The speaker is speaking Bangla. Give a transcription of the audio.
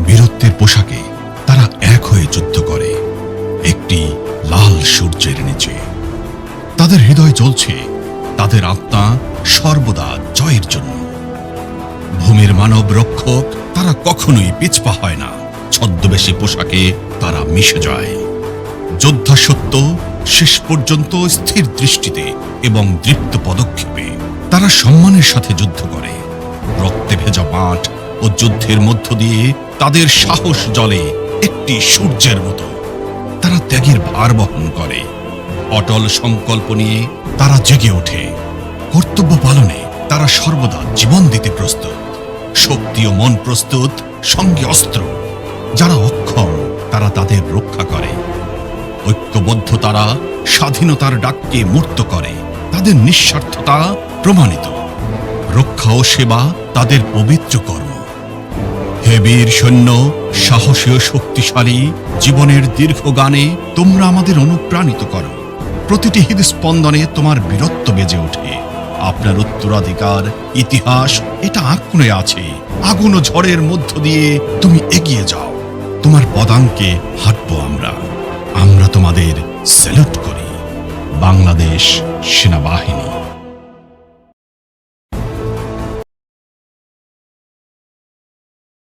বীরত্বের পোশাকে তারা এক হয়ে যুদ্ধ করে একটি লাল সূর্যের নিচে। তাদের হৃদয় জ্বলছে, তাদের আত্মা সর্বদা জয়ের জন্য। ভূমির মানব রক্ষক তারা কখনোই পিছপা হয় না। ছদ্মবেশী পোশাকে তারা মিশে যায়। যোদ্ধা সত্য শেষ পর্যন্ত স্থির দৃষ্টিতে এবং দৃপ্ত পদক্ষেপে তারা সম্মানের সাথে যুদ্ধ করে। রক্তে ভেজা মাঠ ও যুদ্ধের মধ্য দিয়ে তাদের সাহস জ্বলে একটি সূর্যের মতো। তারা ত্যাগের ভার বহন করে। অটল সংকল্প নিয়ে তারা জেগে ওঠে। কর্তব্য পালনে তারা সর্বদা জীবন দিতে প্রস্তুত। শক্তি ও মন প্রস্তুত, সঙ্গে অস্ত্র। যারা অক্ষম তারা তাদের রক্ষা করে। ঐক্যবদ্ধ তারা স্বাধীনতার ডাককে মূর্ত করে। তাদের নিঃস্বার্থতা প্রমাণিত। রক্ষা ও সেবা তাদের পবিত্র কর্ম। হে বীর সৈন্য, সাহসী ও শক্তিশালী, জীবনের দীর্ঘ গানে তোমরা আমাদের অনুপ্রাণিত করো। প্রতিটি হৃদস্পন্দনে তোমার বীরত্ব বেজে ওঠে। আপনার উত্তরাধিকার ইতিহাস এটা আঁকড়ে আছে। আগুন ও ঝড়ের মধ্য দিয়ে তুমি এগিয়ে যাও। তোমার পদাঙ্কে হাঁটবো আমরা। আমরা তোমাদের স্যালুট করি। বাংলাদেশ সেনাবাহিনী।